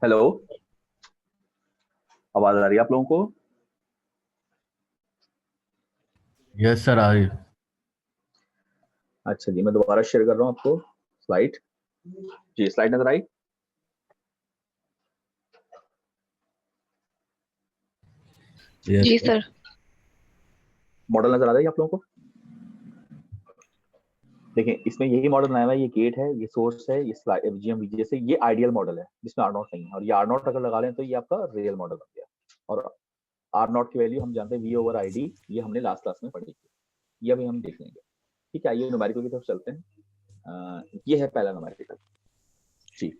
Hello, आवाज आ रही है आप लोगों को? यस सर, आ रही। अच्छा जी, मैं दोबारा शेयर कर रहा हूँ आपको स्लाइड। जी, स्लाइड नजर आई? यस जी सर। सर। मॉडल नजर आ रहा है आप लोगों को? देखिए, इसमें यही मॉडल बनाया हुआ है। ये गेट है, ये सोर्स है, ये जीएम वीजीएस है। ये आइडियल मॉडल है जिसमें आर नॉट नहीं है, और ये आर नॉट अगर लगा लें तो ये आपका रियल मॉडल बन गया। और आर नॉट की वैल्यू हम जानते हैं वी ओवर आई डी, ये हमने लास्ट क्लास में पढ़ी थी। ये अभी हम देख लेंगे। ठीक है, आइए न्यूमेरिकल की तरफ चलते हैं। ये है पहला न्यूमेरिकल। जी,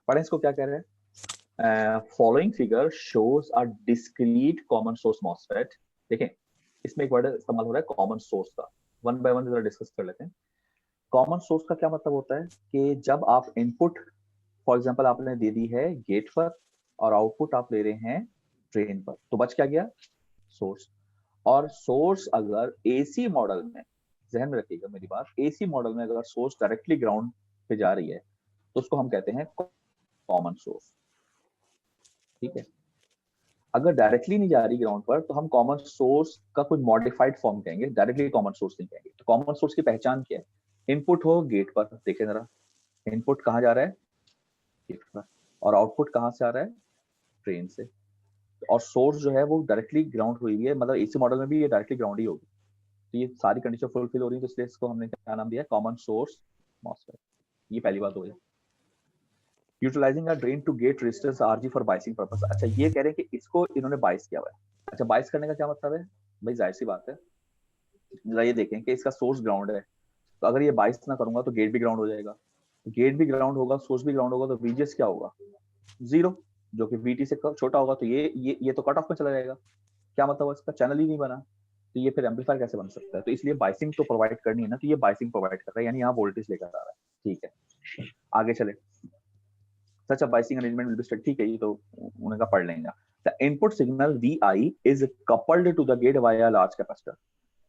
पढ़ें इसको, क्या कह रहे हैं? Following figure shows a discrete common source MOSFET. देखें, इसमें एक वर्ड इस्तेमाल हो रहा है कॉमन सोर्स का। वन बाय वन जरा डिस्कस कर लेते हैं। कॉमन सोर्स का क्या मतलब होता है कि जब आप इनपुट, फॉर एग्जांपल आपने दे दी है गेट पर, और आउटपुट आप ले रहे हैं ड्रेन पर, तो बच क्या गया? सोर्स। और सोर्स अगर एसी मॉडल में, ध्यान में रखिएगा मेरी बात, एसी मॉडल में अगर सोर्स डायरेक्टली ग्राउंड पे जा रही है तो उसको हम कहते हैं कॉमन सोर्स। ठीक है, अगर डायरेक्टली नहीं जा रही ग्राउंड पर तो हम कॉमन सोर्स का कोई मॉडिफाइड फॉर्म कहेंगे, डायरेक्टली कॉमन सोर्स नहीं कहेंगे। तो कॉमन सोर्स की पहचान क्या है? इनपुट हो गेट पर, देखें जरा, इनपुट कहाँ जा रहा है? गेट पर। और आउटपुट कहाँ से आ रहा है? ट्रेन से। और सोर्स जो है वो डायरेक्टली ग्राउंड हुई है, मतलब एसी मॉडल में भी ये डायरेक्टली ग्राउंड ही होगी। तो ये सारी कंडीशन फुलफिल हो रही है, तो इसलिए इसको हमने क्या नाम दिया? Common source MOSFET. ये पहली बात हो गई। Utilizing a drain to get resistance RG for biasing purpose. अच्छा, ये कह रहे हैं कि इसको इन्होंने बाइस किया हुआ है। अच्छा, बाइस करने का क्या मतलब है? भाई जाहिर सी बात है, जरा ये देखें कि इसका सोर्स ग्राउंड है, तो अगर ये बाइस ना करूंगा तो गेट भी ग्राउंड हो जाएगा। गेट भी ग्राउंड होगा, सोर्स भी ग्राउंड होगा, तो वीजीएस क्या होगा? जीरो, जो कि वीटी से छोटा होगा। तो ये तो कट ऑफ में चला जाएगा। क्या मतलब है? इसका चैनल ही नहीं बना, तो ये फिर एम्पलीफायर कैसे बन सकता है? तो इसलिए बाइसिंग तो प्रोवाइड करनी है ना, तो ये बाइसिंग प्रोवाइड कर रहा है, यानी यहाँ वोल्टेज लेकर आ रहा है। ठीक है, आगे चले। Such a biasing arrangement will be strict. ठीक है, ये तो उनका पढ़ लेंगे। The input signal VI is coupled to the gate via large capacitor.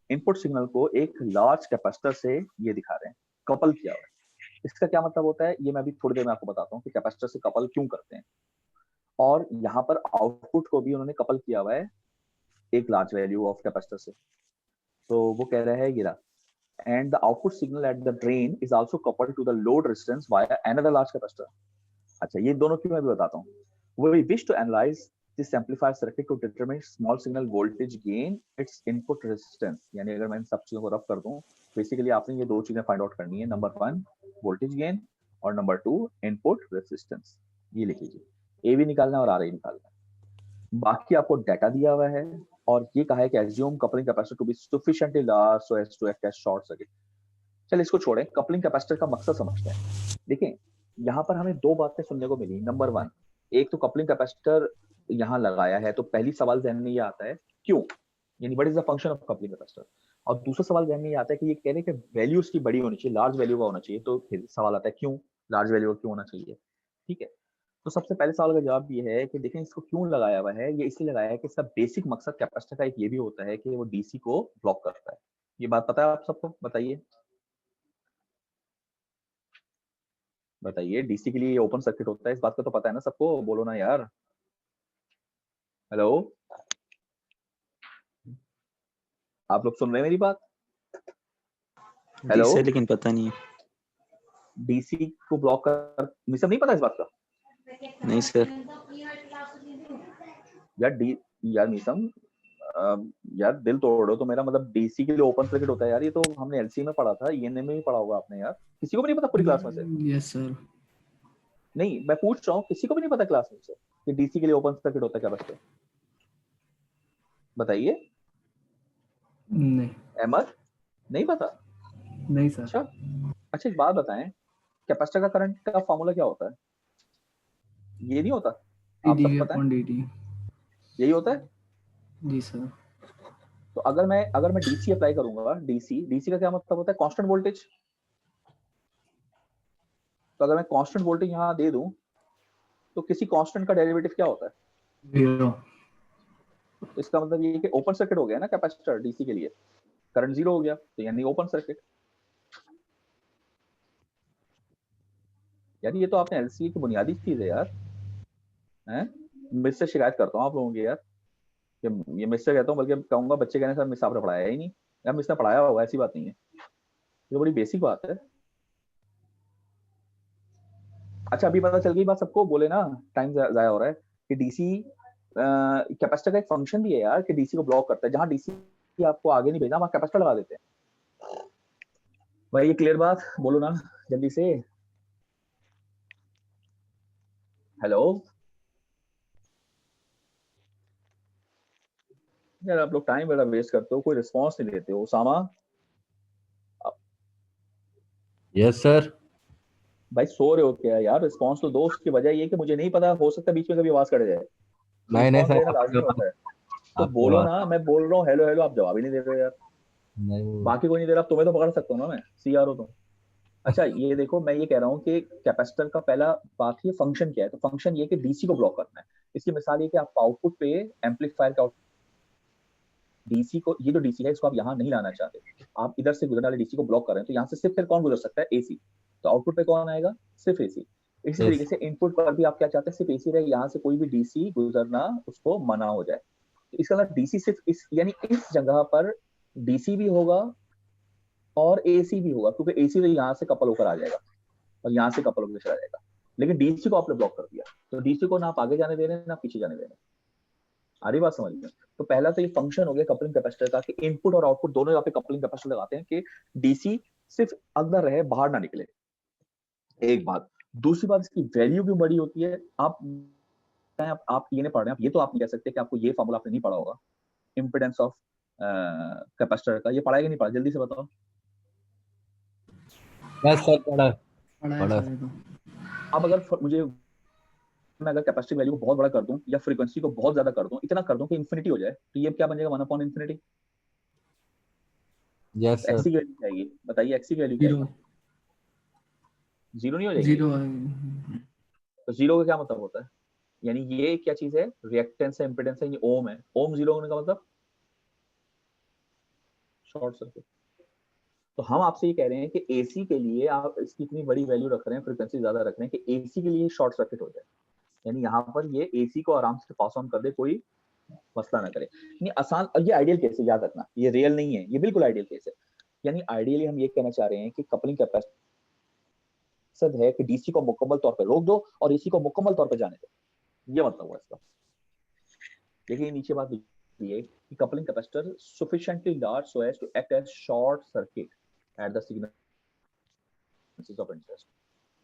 Input signal को एक लार्ज कैपेसिटर से ये दिखा रहे हैं, कपल किया हुआ है। इसका क्या मतलब होता है, ये मैं अभी थोड़ी देर में आपको बताता हूँ कि कैपेसिटर से कपल क्यों करते हैं। और यहाँ पर आउटपुट को भी उन्होंने कपल किया हुआ है एक लार्ज वैल्यू ऑफ कैपेसिटर से। तो वो कह रहा है ये रहा, and the output signal at the drain is also coupled to the load resistance via another large capacitor. अच्छा, ये दोनों क्यों मैं भी बताता हूँ। We wish to analyze this amplifier circuit to determine small signal voltage gain its input resistance। यानी अगर मैं इन सब चीजों को रफ कर दूं, बेसिकली आपने ये दो चीजें फाइंड आउट करनी है। नंबर वन, वोल्टेज गेन, और नंबर टू, इनपुट रेजिस्टेंस। ये लिख लीजिए, ए भी निकालना है और आर भी निकालना है। बाकी आपको डाटा दिया हुआ है, और ये कहा है कि assume coupling capacitor to be sufficiently large so as to act as short circuit. चलिए इसको छोड़ें, कपलिंग कैपेसिटर का मकसद समझते हैं। देखिए, यहाँ पर हमें दो बातें सुनने को मिली। नंबर वन, एक तो कपलिंग कैपेसिटर यहाँ लगाया है, तो पहली सवाल जहन में ये आता है क्यों, यानी what is the function of coupling capacitor. और दूसरा सवाल जहन में ये आता है कि ये कह रहे हैं कि वैल्यू उसकी बड़ी होनी चाहिए, लार्ज वैल्यू का होना चाहिए। तो फिर सवाल आता है क्यों लार्ज वैल्यू का क्यों होना चाहिए। ठीक है, तो सबसे पहले सवाल का जवाब ये है कि देखें, इसको क्यों लगाया हुआ है। ये इसलिए लगाया है कि इसका बेसिक मकसद कैपेसिटर का एक ये भी होता है कि वो डीसी को ब्लॉक करता है। ये बात पता है आप सबको? बताइए बताइए, डीसी के लिए ये ओपन सर्किट होता है, इस बात का तो पता है ना सबको? बोलो ना यार। हेलो, आप लोग सुन रहे हैं मेरी बात? जी हेलो, सर, लेकिन पता नहीं है। डीसी को ब्लॉक कर, मिसम नहीं पता इस बात का? नहीं सर। यार डी यार मिसम, यार दिल तोड़ो तो मेरा, मतलब डीसी के लिए ओपन सर्किट होता है यार। ये तो हमने एलसी में पढ़ा था, ईएनए में भी पढ़ा होगा आपने यार। किसी को भी नहीं पता पूरी क्लास में से? Yes sir. नहीं, मैं पूछ रहा हूँ, किसी को भी नहीं पता क्लास में से कि डीसी के लिए ओपन सर्किट होता है क्या? बच्चे बताइए। नहीं। अहमद, नहीं पता? नहीं सर। अच्छा, अच्छा एक बात बताएं, कैपेसिटर का करंट का फॉर्मूला क्या होता है? ये नहीं होता? आप डी सबको पता है? Upon D T. यही होता है। जी सर। तो अगर मैं डीसी अप्लाई करूंगा, डीसी डीसी का क्या मतलब होता है? Constant voltage. तो अगर मैं कांस्टेंट वोल्टेज यहाँ दे दूं, तो किसी कांस्टेंट का डेरिवेटिव क्या होता है? जीरो। तो इसका मतलब ये है कि ओपन सर्किट हो गया ना कैपेसिटर डीसी के लिए, करंट जीरो हो गया, तो यानी ओपन सर्किट। यार ये तो आपने एलसीए की बुनियादी चीज है यार, हैं? मिस से शिकायत करता हूँ आप लोगों की यार, कि ये मिस से कहता हूँ, बल्कि कहूंगा बच्चे कहने सर मिस आपने पढ़ाया ही नहीं। यार मिस ने पढ़ाया होगा, ऐसी बात नहीं है, ये तो बड़ी बेसिक बात है। अच्छा अभी पता चल गई बात सबको, बोले ना टाइम जाया हो रहा है, कि डीसी कैपेसिटर का एक फंक्शन भी है यार, कि डीसी को ब्लॉक करता है। जहां डीसी आपको आगे नहीं भेजना वहां कैपेसिटर लगा देते हैं। भाई ये क्लियर बात बोलो ना जल्दी से। हेलो यार, आप लोग टाइम बड़ा वेस्ट करते हो, कोई रिस्पॉन्स नहीं देते हो। Usama, yes sir. भाई सो रहे हो क्या यार? रिस्पॉन्स तो दो। उसकी वजह ये कि मुझे नहीं पता, हो सकता है बीच में कभी आवाज कट जाए, तो नहीं नहीं रिस्पॉन्स सर, देना आपकी लाजमी आवाज, होता है। तो आपकी बोलो आवाज ना, मैं बोल रहा हूँ हेलो हेलो, आप जवाब ही नहीं दे रहे हो यार। नहीं। बाकी कोई नहीं दे रहा, तुम्हें तो पकड़ सकता हूँ ना मैं, सीआर हो तुम। अच्छा ये देखो, मैं ये कह रहा हूँ कि कैपेसिटर का पहला बात, ये फंक्शन क्या है? तो फंक्शन ये कि डीसी को ब्लॉक करना है। इसकी मिसाल ये कि आप आउटपुट पे एम्पलीफायर का डीसी को, ये जो डीसी है इसको आप यहाँ नहीं लाना चाहते, आप इधर से गुजरने वाले डीसी को ब्लॉक कर रहे हैं, तो यहाँ से सिर्फ फिर कौन गुजर सकता है? एसी। तो आउटपुट पे कौन आएगा? सिर्फ एसी। इसी यस तरीके से इनपुट पर भी आप क्या चाहते हैं? सिर्फ एसी रहे, यहाँ से कोई भी डीसी गुजरना उसको मना हो जाए। तो इसका मतलब डीसी सिर्फ इस, यानी इस जगह पर डीसी भी होगा और एसी भी होगा, क्योंकि एसी तो यहाँ से कपल होकर आ जाएगा और यहाँ से कपल होकर चला जाएगा। लेकिन डीसी को आपने ब्लॉक कर दिया, तो डीसी को ना आप आगे जाने दे रहे हैं ना पीछे जाने दे रहे हैं। आ रही बात समझ में? तो पहला तो ये फंक्शन हो गया कपलिंग कैपेसिटर का, कि इनपुट और आउटपुट दोनों यहाँ पे कपलिंग कैपेसिटर लगाते हैं, कि डीसी सिर्फ अंदर रहे, बाहर ना निकले। एक बात। दूसरी बात, इसकी वैल्यू भी बड़ी होती है। आप ये नहीं पढ़ रहे हैं, आप ये तो आप नहीं कह सकते कि आपको ये फॉर्मूला आपने नहीं पढ़ा होगा, इम्पिडेंस ऑफ कैपेसिटर का। ये पढ़ा है कि नहीं पढ़ा, जल्दी से बताओ। यस सर, पढ़ा पढ़ा है पढ़ा। सर ये तो। अब अगर मुझे, मैं अगर कैपेसिटी वैल्यू को बहुत बड़ा कर दूं या फ्रीक्वेंसी को बहुत ज्यादा कर दूं, इतना कर दूं कि इन्फिनिटी हो जाए, तो ये क्या बन जाएगा? 1/infinity। Yes sir. एक्सी की वैल्यू क्या आएगी? बताइए, एक्सी की वैल्यू क्या जीरो। आएगी? जीरो नहीं हो जाएगी? जीरो। तो जीरो का क्या मतलब होता है? यानी ये क्या चीज है? रिएक्टेंस है, इम्पिडेंस है, ये ओम है। ओम जीरो होने का मतलब शॉर्ट सर्किट। तो हम आपसे ये कह रहे हैं कि एसी के लिए आप इसकी इतनी बड़ी वैल्यू रख रहे हैं, फ्रीक्वेंसी ज्यादा रख रहे हैं, कि एसी के लिए शॉर्ट सर्किट हो जाए, यानी यहाँ पर ये एसी को आराम से पास ऑन कर दे, कोई मसला ना करे। नहीं आसान, और ये आइडियल केस है, याद रखना, ये रियल नहीं है, ये बिल्कुल आइडियल केस है। यानी आइडियली हम ये कहना चाह रहे हैं कि कपलिंग कैपेसिटर है कि डीसी को मुकम्मल तौर पर रोक दो और एसी को मुकम्मल तौर पर जाने दो, ये मतलब हुआ इसका। देखिए नीचे बात ये है कि coupling capacitor sufficiently large so as to act as short circuit at the signals of interest।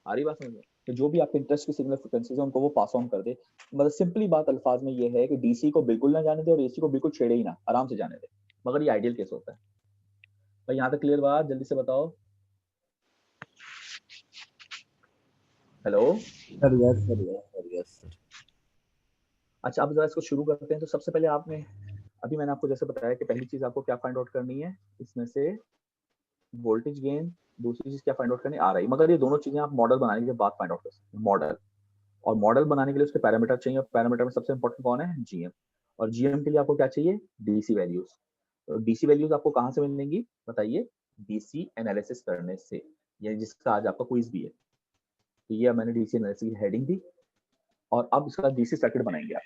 आ रही बात समझ में? तो जो भी आपके इंटरेस्ट की सिग्नल फ्रीक्वेंसीज है उनको वो पास ऑन कर दे। मतलब सिंपली बात अल्फाज में ये है कि डीसी को बिल्कुल ना जाने दे और एसी को बिल्कुल छेड़े ही ना, आराम से जाने दे। मगर ये आइडियल केस होता है भाई। यहाँ तक क्लियर बात? जल्दी से बताओ। Hello. Sir yes sir, yes sir, yes sir. अच्छा अब जरा इसको शुरू करते हैं। तो सबसे पहले आपने, अभी मैंने आपको जैसे बताया कि पहली चीज आपको क्या फाइंड आउट करनी है इसमें से, वोल्टेज गेन। दूसरी चीज क्या फाइंड आउट करनी आ रही, मगर ये दोनों चीजें आप मॉडल बनाने के बाद फाइंड आउट कर सकते हैं। मॉडल और मॉडल बनाने के लिए उसके पैरामीटर चाहिए, और पैरामीटर में सबसे इंपॉर्टेंट कौन है? जीएम। और जीएम के लिए आपको क्या चाहिए? DC values. तो डीसी वैल्यूज आपको कहाँ से मिलेंगी बताइए? डीसी एनालिसिस करने से, ये जिसका आज आपका क्विज भी है। तो ये मैंने डीसी एनालिसिस की हेडिंग दी, और अब इसका डीसी सर्किट बनाएंगे आप।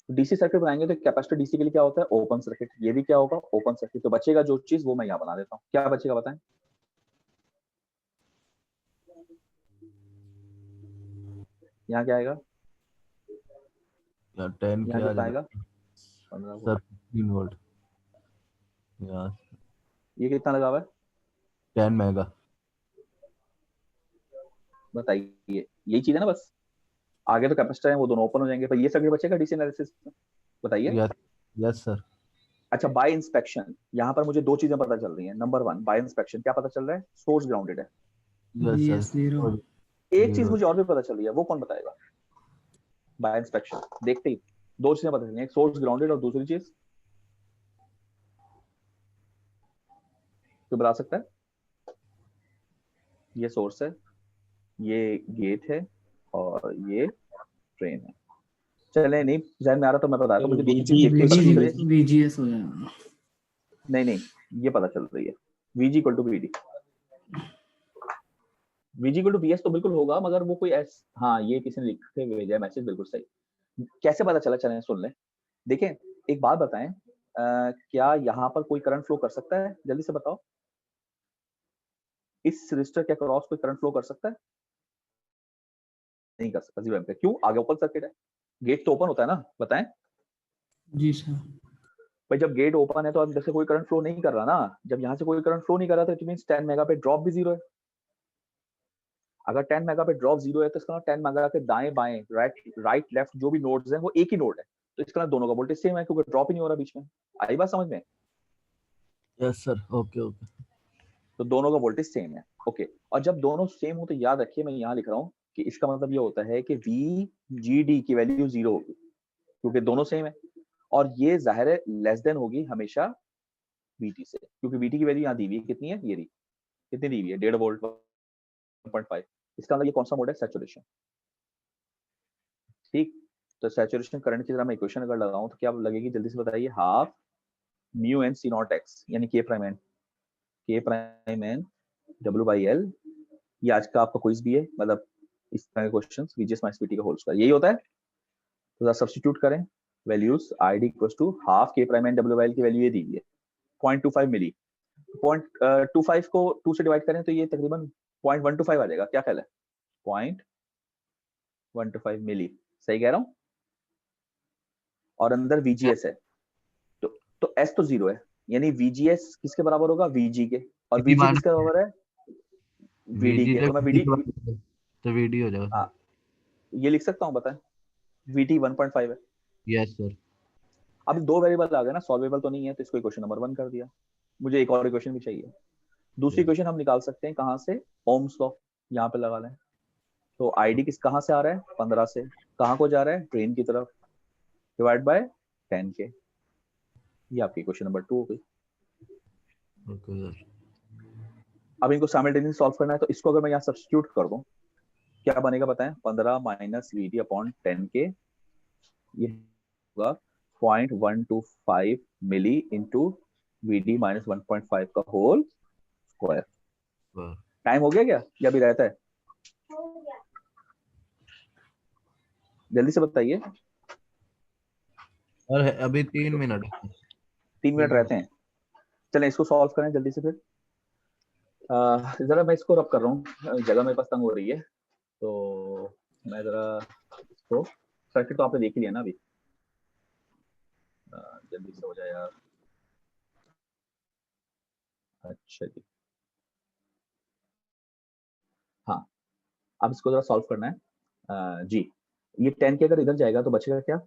डीसी सर्किट बनाएंगे तो कैपेसिटर डीसी के लिए क्या होता है? Open circuit. ये भी क्या होगा? Open circuit. तो बचेगा जो चीज वो मैं यहाँ बना देता हूँ। क्या बचेगा बताएं? यहाँ क्या आएगा? या 10 यहाँ क्या आ कितना जाएगा? आएगा? 15 सर वोल्ट। 15 वोल्ट। या ये कितना लगा हुआ है 10 मेगा। बताइए? यही चीज है ना बस, आगे तो कैपेसिटर है वो दोनों ओपन हो जाएंगे, पर ये सर्किट बचेगा डीसी एनालिसिस में। बताइए। Yes yes sir. अच्छा बाय इंस्पेक्शन, यहाँ पर मुझे दो चीजें पता चल रही हैं। नंबर वन, बाय इंस्पेक्शन क्या पता चल रहा है? सोर्स ग्राउंडेड है। Yes sir. BS zero. एक चीज जीरो। मुझे और भी पता चल रही है, वो कौन बताएगा? बाय इंस्पेक्शन देखते ही दो चीजें पता चली, एक सोर्स ग्राउंडेड और दूसरी चीज कोई बता सकता है? ये सोर्स है, ये गेट है, और ये ट्रेन है। चले नहीं जहन में आ रहा तो मैं बता रहा हूँ, मुझे दूसरी चीज देखते ही पता चल रही है। वीजीएस हो जाएगा। नहीं नहीं, ये पता चल रही है, VG equal to VD. VG equal to VS तो बिल्कुल होगा, मगर वो कोई हाँ ये किसी ने लिख के भेजा है मैसेज, बिल्कुल सही। कैसे पता चला, चलें सुन लें। देखें, एक बात बताएं, क्या यहाँ पर कोई करंट फ्लो कर सकता है? जल्दी से बताओ, इस रजिस्टर के क्रॉस कोई करंट फ्लो कर सकता है? नहीं कर सकता, 0 एम्पीयर। क्यों? आगे ओपन सर्किट है, गेट तो ओपन होता है ना, बताएं। जी सर। भाई जब गेट ओपन है तो अंदर से कोई करंट फ्लो नहीं कर रहा ना। जब यहाँ से कोई करंट फ्लो नहीं कर रहा तो इट मींस 10 मेगा पे ड्रॉप भी 0 है। अगर 10 मेगा पे ड्रॉप 0 है तो इसका 10 मेगा के दाएं बाएं राइट लेफ्ट जो भी नोड्स हैं वो एक ही नोड है, तो इसका दोनों का वोल्टेज सेम है क्योंकि ड्रॉप ही नहीं हो रहा बीच में। आई बात समझ में? Yes sir, okay okay. तो दोनों का वोल्टेज सेम है, ओके। और जब दोनों सेम हो तो याद रखिए, मैं यहाँ लिख रहा हूँ कि इसका मतलब ये होता है कि VGD की वैल्यू 0 होगी क्योंकि दोनों सेम है, और ये जाहिर है लेस देन होगी हमेशा VT से, क्योंकि VT की वैल्यू यहाँ दी हुई है, कितनी है? ये रही, कितनी दी हुई है? 1.5 वोल्ट, 1.5। इसका मतलब ये कौन सा मोड है? सैचुरेशन। ठीक, तो सैचुरेशन करंट की तरह मैं इक्वेशन अगर लगाऊं तो क्या लगेगी? जल्दी से बताइए। Half mu N C not x, यानी के प्राइम एन W/L। ये आज का आपका क्विज भी है, मतलब इस तरह के क्वेश्चंस VGS माइनस VT का होल स्क्वायर यही होता है। तो जरा सब्स्टिट्यूट करें values. ID equals to half K prime N W/L की वैल्यू ये दी हुई है 0.25 मिली। 0.25 को 2 से डिवाइड करें तो ये तकरीबन 0.125 आ जाएगा। क्या ख्याल है? 0.125 मिली, सही कह रहा हूँ? और अंदर VGS है, तो S तो 0 है, यानी VGS किसके बराबर होगा? VG के। और VG किसके बराबर है? VD के। तो मैं VD, तो VD हो जाएगा। हाँ ये लिख सकता हूँ, बताएं। VT 1.5 है। Yes sir. अब 2 वेरिएबल आ गए ना, सॉल्वेबल तो नहीं है, तो इसको इक्वेशन नंबर 1 कर दिया। मुझे एक और इक्वेशन भी चाहिए। दूसरी इक्वेशन हम निकाल सकते हैं कहाँ से? ओम्स लॉ, यहाँ पे लगा लें। तो ID किस कहाँ से आ रहा है? 15 से। कहाँ को जा रहा है? ड्रेन की तरफ, डिवाइड बाय 10 के। ये आपकी क्वेश्चन नंबर 2 हो गई। Okay sir. अब इनको साइमल्टेनियसली सॉल्व करना है, तो इसको अगर मैं यहाँ सब्स्टिट्यूट कर दूं क्या बनेगा बताएं? 15 माइनस VD अपॉन 10 के, ये होगा 0.125 मिली इंटू VD माइनस 1.5 का होल स्क्वायर। टाइम हो गया क्या, या भी रहता है? जल्दी से बताइए। और अभी 3 मिनट। 3 मिनट रहते हैं। चलें इसको सॉल्व करें जल्दी से फिर। जरा मैं इसको रब कर रहा हूँ, जगह मेरे पास तंग हो रही है, तो मैं जरा इसको, सर्किट तो आपने देख ही लिया ना अभी। जल्दी से हो जाए यार। अच्छा जी, हाँ अब इसको जरा सॉल्व करना है। जी, ये 10 के अगर इधर जाएगा तो बचेगा क्या?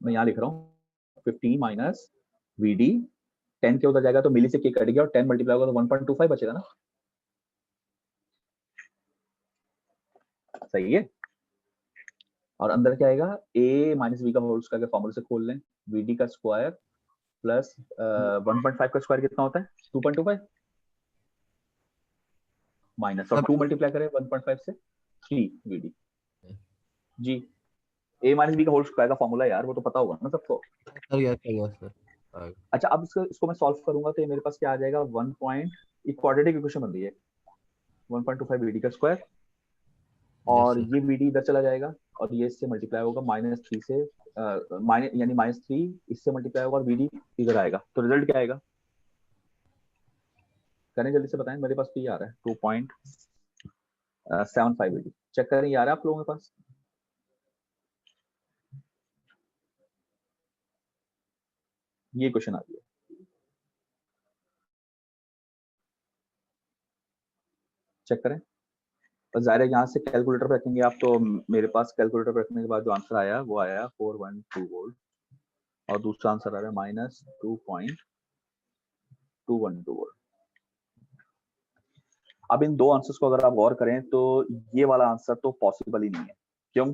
मैं यहाँ लिख रहा हूँ 15 माइनस VD, 10 के उधर जाएगा तो मिली से के कट गया, और 10 मल्टीप्लाई होगा तो 1.25 बचेगा ना, सही है। और अंदर क्या आएगा? A माइनस बी का होल स्क्वायर के फॉर्मूले से खोल लें। VD का स्क्वायर प्लस 1.5 का स्क्वायर कितना होता है? 2.25 माइनस, और 2 मल्टीप्लाई करें 1.5 से 3 VD। जी, A माइनस बी का होल स्क्वायर का फॉर्मूला यार, वो तो पता होगा ना सबको। Sir yes sir. अच्छा अब इसको मैं सॉल्व करूंगा तो ये मेरे पास क्या आ जाएगा? 1 पॉइंट, एक क्वाड्रेटिक इक्वेशन बन रही है 1.25 VD का स्क्वायर, और ये VD इधर चला जाएगा और ये इससे मल्टीप्लाई होगा -3 से, यानी -3 इससे मल्टीप्लाई होगा और VD इधर आएगा, तो रिजल्ट क्या आएगा? करें जल्दी से बताएं। मेरे पास तो ये आ रहा है 2.75 VD। चेक करें, ये आ रहा है आप लोगों के पास? ये क्वेश्चन आ गया, चेक करें। और जाहिर है यहाँ से कैलकुलेटर पे रखेंगे आप, तो मेरे पास कैलकुलेटर पे रखने के बाद जो आंसर आया वो आया 412 वोल्ट, और दूसरा आंसर आ रहा है -2.212 वोल्ट। अब इन दो आंसर्स को अगर आप गौर करें तो ये वाला आंसर तो पॉसिबल ही नहीं है। क्यों?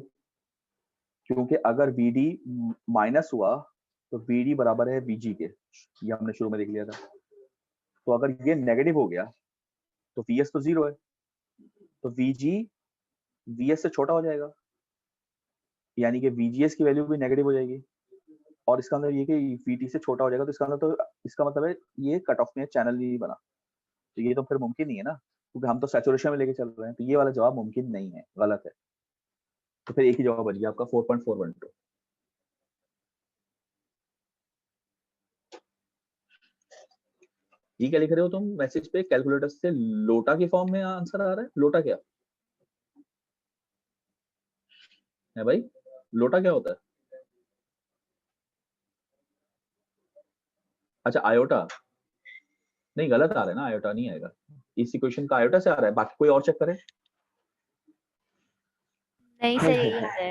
क्योंकि अगर VD माइनस हुआ तो VD बराबर है VG के, ये हमने शुरू में देख लिया था। तो अगर ये नेगेटिव हो गया तो VS तो 0 है, तो VG VS से छोटा हो जाएगा, यानी कि VGS की वैल्यू भी नेगेटिव हो जाएगी। और इसका मतलब ये कि VT से छोटा हो जाएगा, तो इसका मतलब है ये कट ऑफ में चैनल नहीं बना, तो ये तो फिर मुमकिन नहीं है ना। क्योंकि हम तो सैचुरेशन में लेके चल रहे हैं, तो ये वाला जवाब मुमकिन नहीं है, गलत है। तो फिर एक ही जवाब बच गया आपका 4.412। ये क्या लिख रहे हो तुम मैसेज पे? कैलकुलेटर से लोटा के फॉर्म में आंसर आ रहा है। लोटा क्या है भाई? लोटा क्या होता है? अच्छा आयोटा, नहीं गलत आ रहा है ना, आयोटा नहीं आएगा। इस इक्वेशन का आयोटा से आ रहा है, बाकी कोई और चेक करे। नहीं सर, यही आ रहा है।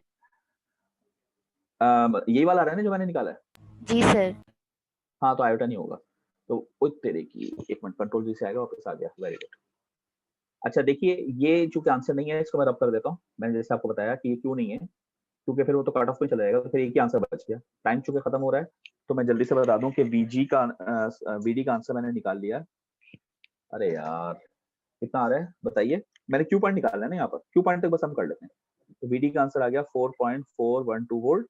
यही वाला आ रहा है ना जो मैंने निकाला है? जी सर। हाँ तो आयोटा नहीं होगा। तो तेरे की एक मिनट, कंट्रोल जी से आएगा, वापस आ गया, वेरी गुड। अच्छा देखिए, ये चूंकि आंसर नहीं है, इसको मैं रब कर देता हूँ। मैंने जैसे आपको बताया कि ये क्यों नहीं है, क्योंकि फिर वो तो कट ऑफ में चला जाएगा, तो फिर एक ही आंसर बच गया। टाइम चूंकि खत्म हो रहा है, तो मैं जल्दी से बता दूं कि वीडी का आंसर मैंने निकाल लिया। अरे यार कितना आ रहा है बताइए? मैंने क्यू पॉइंट निकालना है ना यहाँ पर, क्यू पॉइंट तक बस हम कर लेते हैं। तो वीडी का आंसर आ गया 4.412 वोल्ट।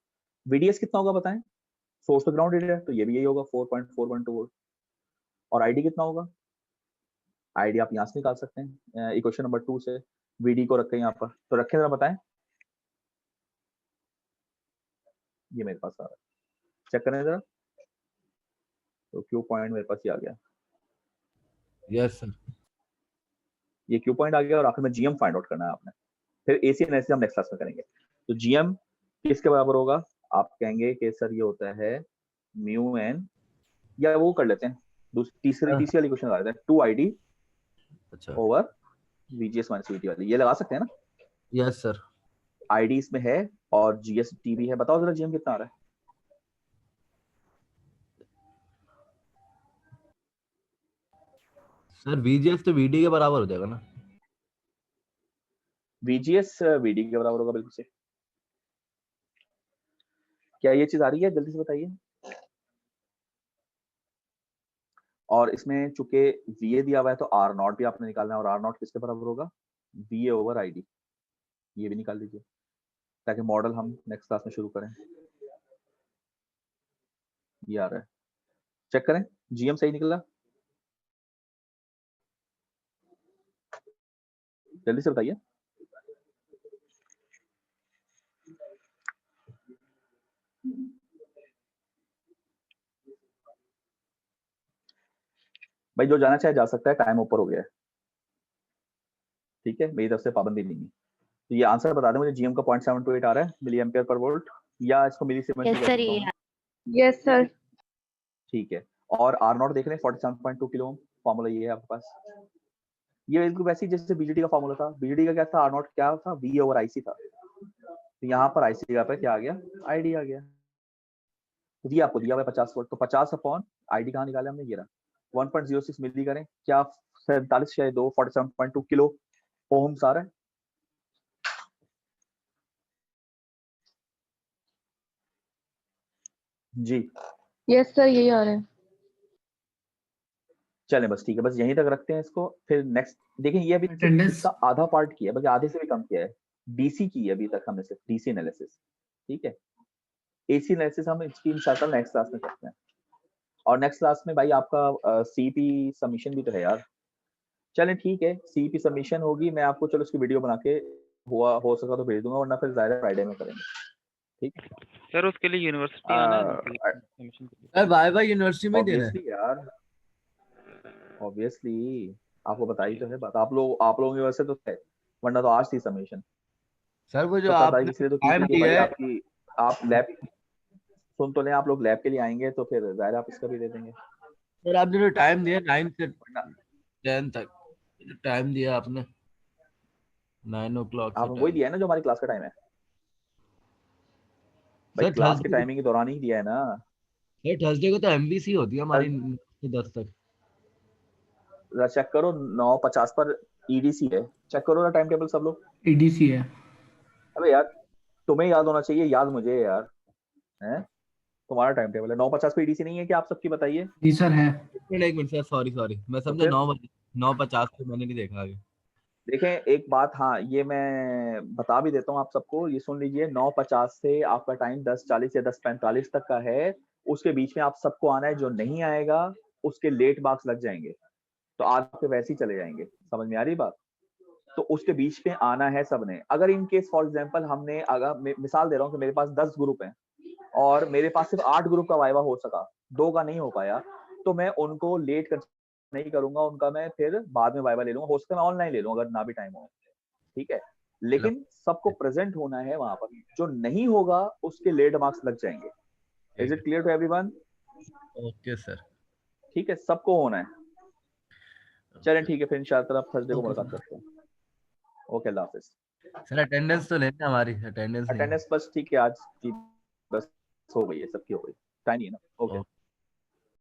वीडीएस कितना होगा बताएं? सोर्स तो ग्राउंड एरिया है, तो ये भी यही होगा 4.412 वोल्ट। और आईडी कितना होगा? आईडी आप यहाँ से निकाल सकते हैं, इक्वेशन नंबर 2 से। वीडी को रखें यहाँ पर, तो रखें जरा बताएं। ये मेरे पास आ रहा है, चेक करें जरा। तो क्यू पॉइंट मेरे पास ही आ गया। Yes sir. ये क्यू पॉइंट आ गया, और आखिर में जीएम फाइंड आउट करना है आपने। फिर एसी एनालिसिस हम नेक्स्ट क्लास में करेंगे। तो जीएम किसके बराबर होगा? आप कहेंगे कि सर ये होता है म्यू एन, या वो कर लेते हैं तीसरी वाली क्वेश्चन लगा लेते हैं, 2 ID अच्छा ओवर VGS माइनस VT वाली, ये लगा सकते हैं ना? Yes sir. आईडी इसमें है और GST भी है। बताओ जरा जीएम कितना आ रहा है? सर VGS तो VD के बराबर हो जाएगा ना? VGS VD के बराबर होगा, बिल्कुल से। क्या ये चीज आ रही है? जल्दी से बताइए। और इसमें चूंकि VA दिया हुआ है, तो R0 भी आपने निकालना है, और R0 किसके बराबर होगा? VA over ID। ये भी निकाल लीजिए, ताकि मॉडल हम नेक्स्ट क्लास में शुरू करें। ये आ रहा है, चेक करें। जीएम सही निकला? जल्दी से बताइए। भाई जो जाना चाहे जा सकता है, टाइम ऊपर हो गया है, ठीक है, मेरी तरफ से पाबंदी नहीं है। तो ये आंसर बता दें मुझे, जीएम का 0.728 आ रहा है मिली एम्पियर पर वोल्ट, या इसको milli siemens yes sir, yes sir. ठीक है। और R0 देख रहे हैं 47.2 किलो ओम, फॉर्मूला ये है आपके पास। ये बिल्कुल वैसे ही जैसे बीजेडी का फॉर्मूला था। बीजेडी का क्या था? R0 क्या था? V ओवर IC था। तो यहाँ पर IC का पे क्या आ गया? ID आ गया। तो ये आपको दिया हुआ है 50 वोल्ट, तो 50 अपॉन ID कहाँ निकाले हमने? ये रहा 1.06 मिली करें क्या? 47/2 47.2 किलो ओम आ रहा है। जी यस सर, यही आ रहा है। चलें बस ठीक है, बस यहीं तक रखते हैं इसको। फिर नेक्स्ट देखें, ये अभी Attendance? इसका आधा पार्ट किया है, बल्कि आधे से भी कम किया है। डीसी की है अभी तक हमने, सिर्फ डीसी एनालिसिस, ठीक है। एसी एनालिसिस हम इसकी इंशाल्लाह नेक्स्ट क्लास में करते हैं। और नेक्स्ट क्लास में भाई आपका सीपी सबमिशन भी तो है यार। चलें ठीक है, सीपी सबमिशन होगी, मैं आपको चलो उसकी वीडियो बना के हो सका तो भेज दूंगा, वरना फिर ज़ाहिर है फ्राइडे में करेंगे, ठीक है। सर उसके लिए यूनिवर्सिटी आना है सबमिशन के लिए। सर वाइवा यूनिवर्सिटी में ही देना है। ऑब्वियसली यार, ऑब्वियसली आपको बताई तो है बात। आप लोगों की वजह से तो है, वरना तो आज थी सबमिशन। सर वो जो 17 तारीख आपने इसलिए तो की टाइम थी कि दिया भाई है, आपकी, आप लैब सुन तो लें, आप लोग लैब के लिए आएंगे तो फिर ज़ाहिर है आप इसका भी दे देंगे। सर आपने जो टाइम दिया 9 से 10 तक, जो टाइम दिया आपने 9 o'clock से आपने वही 10। दिया है ना जो हमारी क्लास का टाइम है भाई, सर क्लास के थर्सडे टाइमिंग के दौरान ही दिया है ना। को तो MVC होती है हमारी 9 से 10 तक। चेक करो 9:50 पर ईडीसी है, चेक करो ना टाइम टेबल सब लोग। EDC है। अबे यार तुम्हें याद होना चाहिए, याद मुझे है यार, हैं? तुम्हारा टाइम टेबल है 9:50 पे ईडीसी नहीं है क्या? आप सबकी बताइए। जी सर है। एक मिनट सर, सॉरी मैं तो समझा फिर 9:50 पे, मैंने नहीं देखा आगे। देखें एक बात, हाँ ये मैं बता भी देता हूँ आप सबको, ये सुन लीजिए। 9:50 से आपका टाइम 10:40 या 10:45 तक का है, उसके बीच में आप सबको आना है। जो नहीं आएगा उसके लेट मार्क्स लग जाएंगे। तो आपके वैसे ही चले जाएंगे। समझ में आ रही बात? तो उसके बीच में आना है सबने। अगर इन केस फॉर एग्जांपल हमने, अगर मिसाल दे रहा हूँ कि मेरे पास 10 ग्रुप हैं और मेरे पास सिर्फ 8 ग्रुप का वाइवा हो सका, 2 का नहीं हो पाया, तो मैं उनको लेट नहीं करूंगा, उनका मैं फिर बाद में वाइवा ले लूंगा। हो सकता है मैं ऑनलाइन ले लूंगा अगर ना भी टाइम हो, ठीक है। लेकिन सबको प्रेजेंट होना है वहां पर। जो नहीं होगा उसके लेट मार्क्स लग जाएंगे। Is it clear to everyone? Okay sir. ठीक है, सबको होना है। चलें ठीक है, फिर इंशाल्लाह थर्सडे को Okay, मुलाकात sir. करते हैं। ओके, अल्लाह हाफिज। सर अटेंडेंस तो लेना हमारी, अटेंडेंस नहीं। अटेंडेंस बस ठीक है, आज की बस हो गई है, सबकी हो गई, टाइम नहीं है ना। ओके।